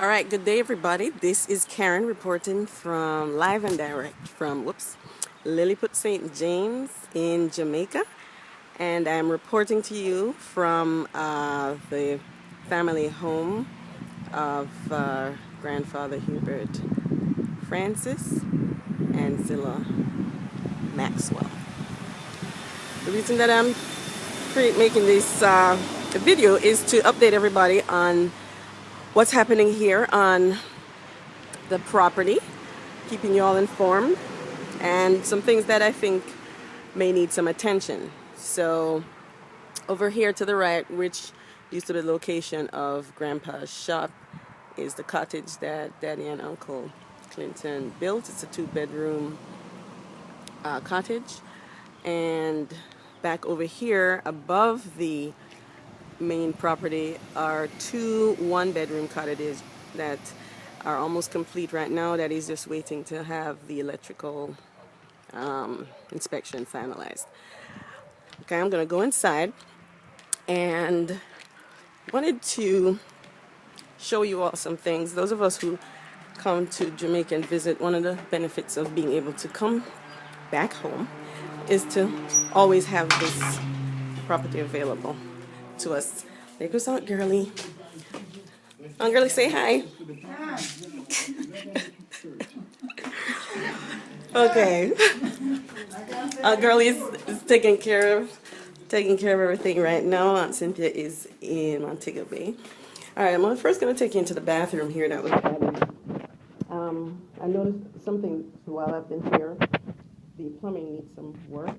All right, good day, everybody. This is Karen reporting from live and direct from Lilliput St. James in Jamaica, and I'm reporting to you from the family home of grandfather Hubert Francis and Zilla Maxwell. The reason that I'm making this video is to update everybody on what's happening here on the property, keeping you all informed, and some things that I think may need some attention. So over here to the right, which used to be the location of Grandpa's shop, is the cottage that Daddy and Uncle Clinton built. It's a 2-bedroom cottage. And back over here above the main property are 2 1-bedroom cottages that are almost complete right now. That is just waiting to have the electrical inspection finalized. Okay, I'm gonna go inside and wanted to show you all some things. Those of us who come to Jamaica and visit, one of the benefits of being able to come back home is to always have this property available to us. There goes Aunt Girly. Aunt Girly, say hi. Okay. Aunt Girly is taking care of everything right now. Aunt Cynthia is in Montego Bay. All right, I'm first going to take you into the bathroom here that was added. I noticed something while I've been here. The plumbing needs some work.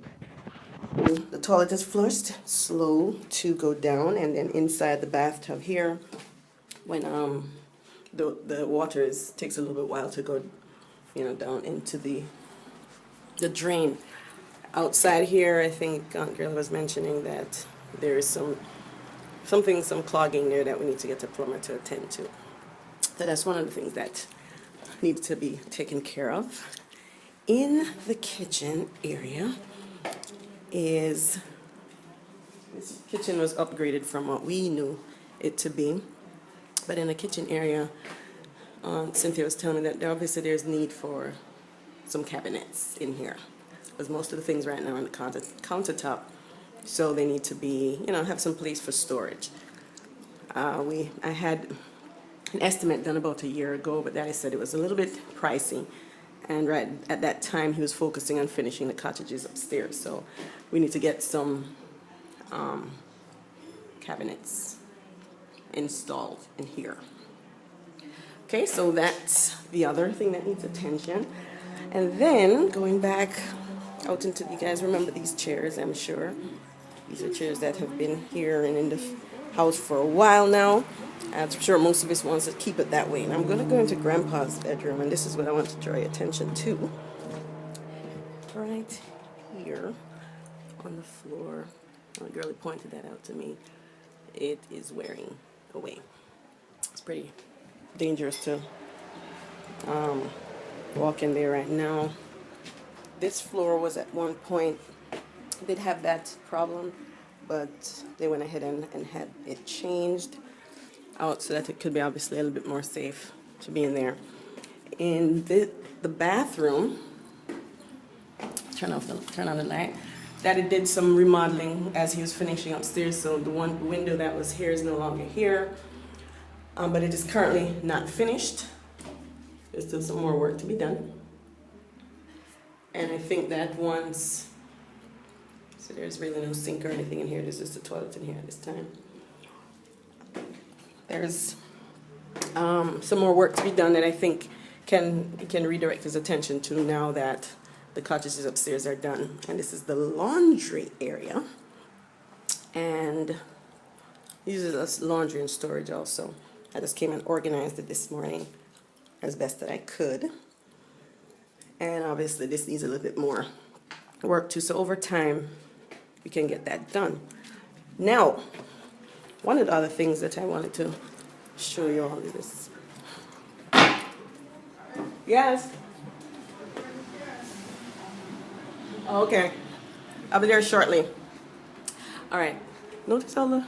The toilet is flushed, slow to go down, and then inside the bathtub here, when the water takes a little bit while to go, down into the drain. Outside here, I think Aunt Girl was mentioning that there is some clogging there that we need to get a plumber to attend to. So that's one of the things that needs to be taken care of. In the kitchen area this kitchen was upgraded from what we knew it to be, but in the kitchen area, Cynthia was telling me that there's need for some cabinets in here, because most of the things right now are on the countertop, so they need to be, have some place for storage. I had an estimate done about a year ago, but Daddy said it was a little bit pricey. And right at that time, he was focusing on finishing the cottages upstairs. So we need to get some cabinets installed in here. Okay, so that's the other thing that needs attention. And then going back out into, you guys remember these chairs, I'm sure. These are chairs that have been here and in the house for a while now. I'm sure most of us wants to keep it that way. And I'm going to go into Grandpa's bedroom, and this is what I want to draw your attention to. Right here on the floor, my girlie pointed that out to me. It is wearing away. It's pretty dangerous to walk in there right now. This floor was at one point, did have that problem, but they went ahead and had it changed out so that it could be obviously a little bit more safe to be in there. In the bathroom, turn on the light. Daddy did some remodeling as he was finishing upstairs, so the one window that was here is no longer here, but it is currently not finished. There's still some more work to be done, and I think that once, so there's really no sink or anything in here. There's just a toilet in here at this time. There's some more work to be done that I think can redirect his attention to now that the cottages upstairs are done. And this is the laundry area, and uses us laundry and storage also. I just came and organized it this morning as best that I could, and obviously this needs a little bit more work too, so over time we can get that done. Now, one of the other things that I wanted to show you all is this. Yes. Okay. I'll be there shortly. All right. Notice all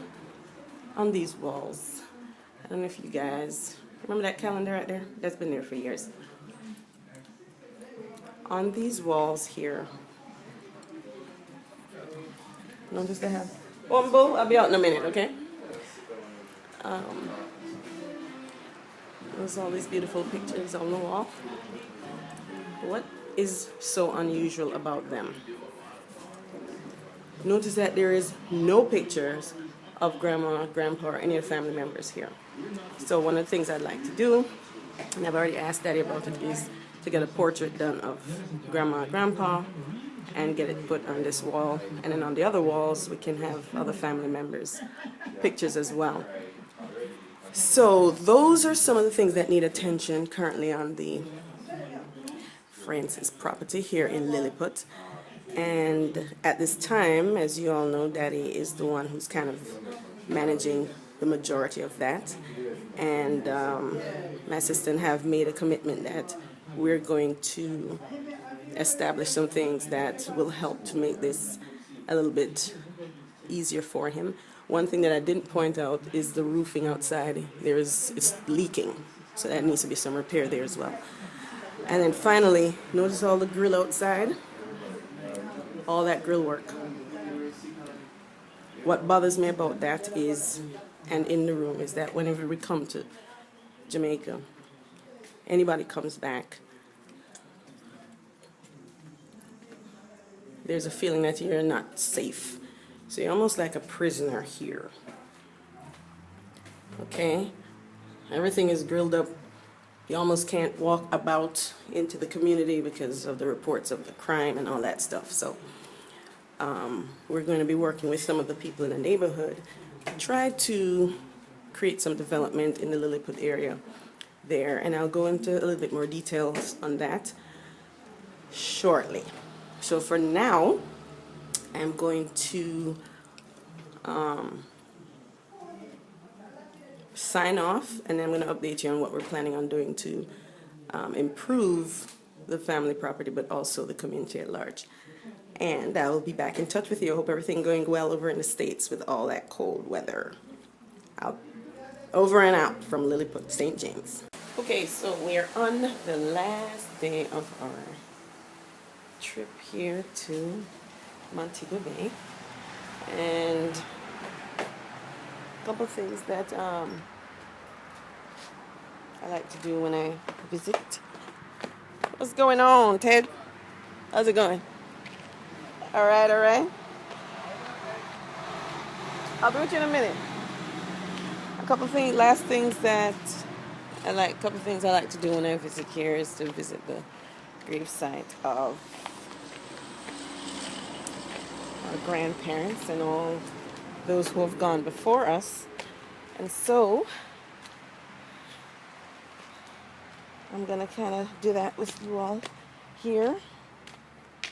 on these walls. I don't know if you guys Remember that calendar right there? That's been there for years. On these walls here, notice they have Bumble. I'll be out in a minute, okay? There's all these beautiful pictures on the wall. What is so unusual about them? Notice that there is no pictures of grandma, grandpa, or any of the family members here. So one of the things I'd like to do, and I've already asked Daddy about it, is to get a portrait done of grandma and grandpa and get it put on this wall. And then on the other walls, we can have other family members' pictures as well. So those are some of the things that need attention currently on the Francis property here in Lilliput. And at this time, as you all know, Daddy is the one who's kind of managing the majority of that. And my assistant have made a commitment that we're going to establish some things that will help to make this a little bit easier for him. One thing that I didn't point out is the roofing outside. It's leaking, so that needs to be some repair there as well. And then finally, notice all the grill outside, all that grill work. What bothers me about that is, and in the room, is that whenever we come to Jamaica, anybody comes back, there's a feeling that you're not safe. So you're almost like a prisoner here. Okay? Everything is grilled up. You almost can't walk about into the community because of the reports of the crime and all that stuff. So we're going to be working with some of the people in the neighborhood to try to create some development in the Lilliput area there. And I'll go into a little bit more details on that shortly. So for now, I'm going to sign off, and then I'm going to update you on what we're planning on doing to improve the family property, but also the community at large. And I will be back in touch with you. I hope everything going well over in the States with all that cold weather. Out, over and out from Lilliput, St. James. Okay, so we're on the last day of our trip here to Montego Bay, and a couple of things that I like to do when I visit. What's going on, Ted? How's it going? All right, all right. I'll be with you in a minute. A couple of things, last things that I like. A couple of things I like to do when I visit here is to visit the gravesite of our grandparents and all those who have gone before us. And so I'm going to kind of do that with you all here.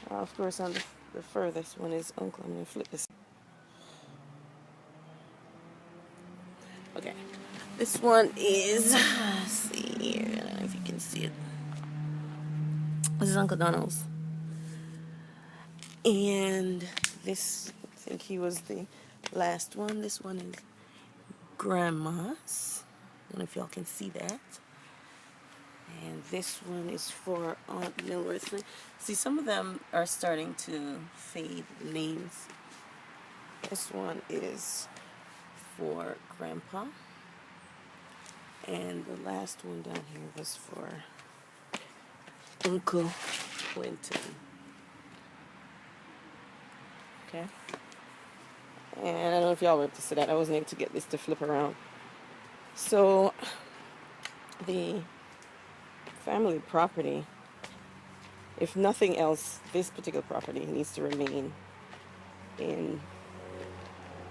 Of course, on the furthest one is Uncle. I'm going to flip this. Okay. This one is, let's see here. I don't know if you can see it. This is Uncle Donald's. And this, I think he was the last one. This one is Grandma's. I don't know if y'all can see that. And this one is for Aunt Millworth. See, some of them are starting to fade, the names. This one is for Grandpa. And the last one down here was for Uncle Quentin. Okay. And I don't know if y'all were able to see that. I wasn't able to get this to flip around. So the family property, if nothing else, this particular property needs to remain in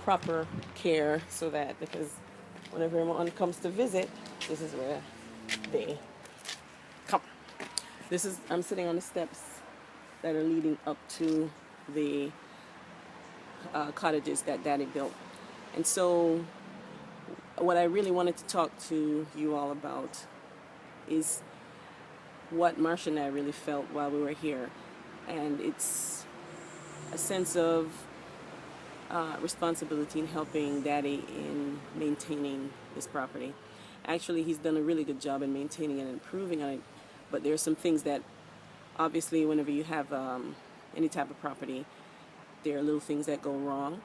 proper care, so that, because whenever everyone comes to visit, this is where they come. This is, I'm sitting on the steps that are leading up to the cottages that Daddy built. And so what I really wanted to talk to you all about is what Marsha and I really felt while we were here. And it's a sense of responsibility in helping Daddy in maintaining this property. Actually, he's done a really good job in maintaining and improving on it. But there are some things that, obviously, whenever you have any type of property, there are little things that go wrong.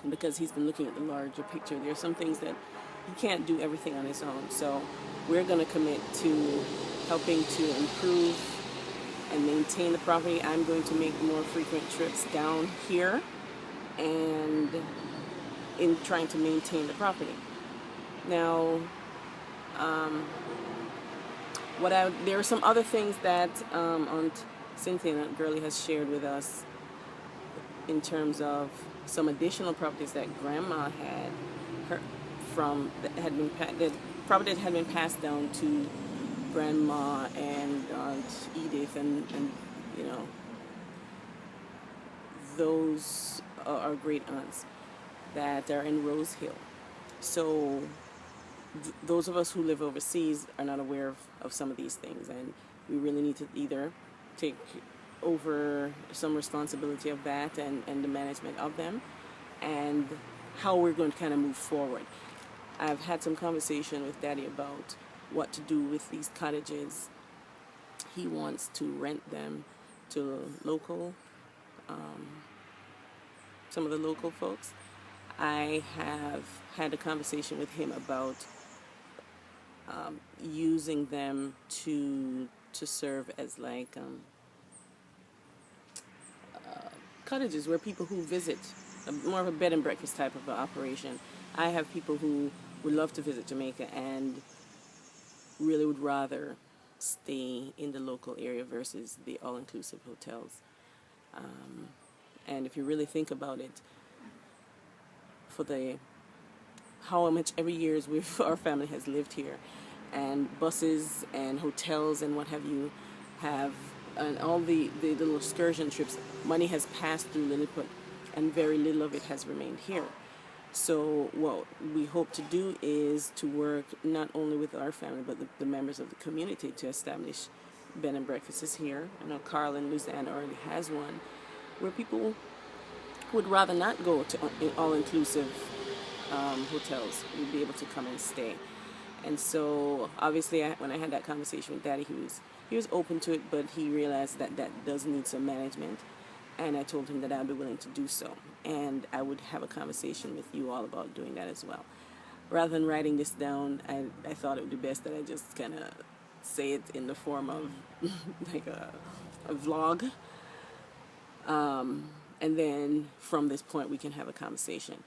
And because he's been looking at the larger picture, there are some things that he can't do everything on his own. So we're going to commit to helping to improve and maintain the property. I'm going to make more frequent trips down here and in trying to maintain the property. Now, there are some other things that Aunt Cynthia and Aunt Girlie has shared with us in terms of some additional properties that Grandma had the property that had been passed down to Grandma and Aunt Edith, and you know, those are great aunts that are in Rose Hill. So those of us who live overseas are not aware of some of these things, and we really need to either take over some responsibility of that and the management of them, and how we're going to kind of move forward. I've had some conversation with Daddy about what to do with these cottages. He wants to rent them to some of the local folks. I have had a conversation with him about using them to serve as like cottages where people who visit, more of a bed and breakfast type of operation. I have people who would love to visit Jamaica and really would rather stay in the local area versus the all-inclusive hotels. And if you really think about it, for how much every year our family has lived here, and buses and hotels and what have you and all the little excursion trips, money has passed through Lilliput, and very little of it has remained here. So what we hope to do is to work not only with our family, but the members of the community to establish bed and breakfasts here. I know Carl and Luzanne already has one, where people would rather not go to all-inclusive hotels, would be able to come and stay. And so obviously when I had that conversation with Daddy, he was open to it, but he realized that does need some management. And I told him that I'd be willing to do so. And I would have a conversation with you all about doing that as well. Rather than writing this down, I thought it would be best that I just kind of say it in the form of like a vlog. And then from this point, we can have a conversation.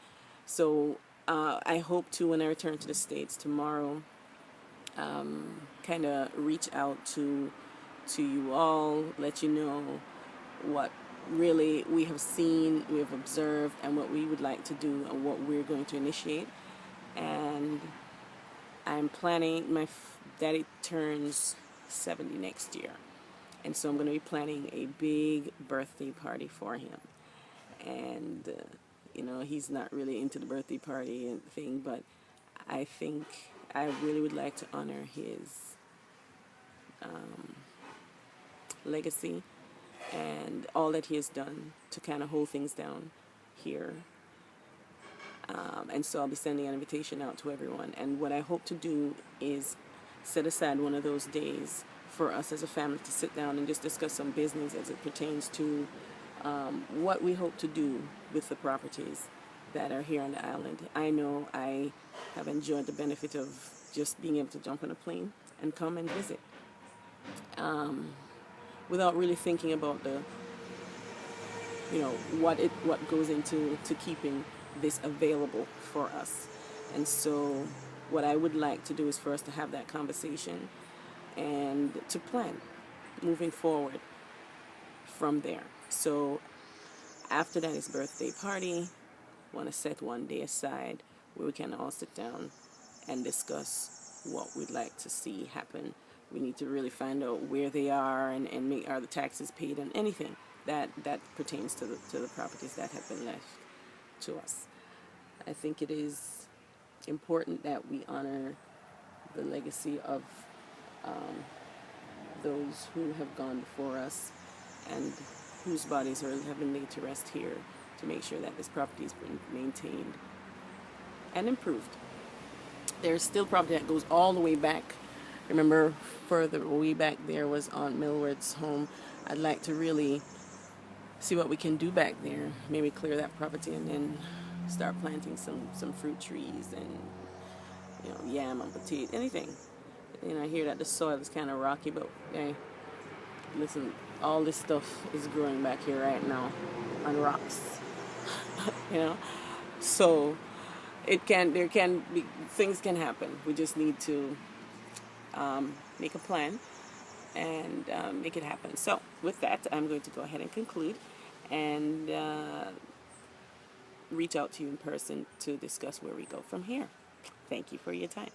So I hope to, when I return to the States tomorrow, kind of reach out to you all, let you know what really we have seen, we have observed, and what we would like to do and what we're going to initiate. And I'm planning, my daddy turns 70 next year, and so I'm going to be planning a big birthday party for him. And you know, he's not really into the birthday party and thing, but I think I really would like to honor his legacy and all that he has done to kind of hold things down here. And so I'll be sending an invitation out to everyone. And what I hope to do is set aside one of those days for us as a family to sit down and just discuss some business as it pertains to what we hope to do with the properties that are here on the island. I know I have enjoyed the benefit of just being able to jump on a plane and come and visit, without really thinking about what goes into keeping this available for us. And so what I would like to do is for us to have that conversation and to plan moving forward from there. So after that is birthday party, want to set one day aside where we can all sit down and discuss what we'd like to see happen. We need to really find out where they are and are the taxes paid and anything that pertains to the properties that have been left to us. I think it is important that we honor the legacy of those who have gone before us and whose bodies have been laid to rest here, to make sure that this property has been maintained and improved. There's still property that goes all the way back. Remember, further way back there was Aunt Millward's home. I'd like to really see what we can do back there. Maybe clear that property and then start planting some fruit trees and yam and potato, anything. I hear that the soil is kind of rocky, but hey, listen, all this stuff is growing back here right now on rocks. you know, so there can be things can happen. We just need to make a plan and make it happen. So with that, I'm going to go ahead and conclude and reach out to you in person to discuss where we go from here. Thank you for your time.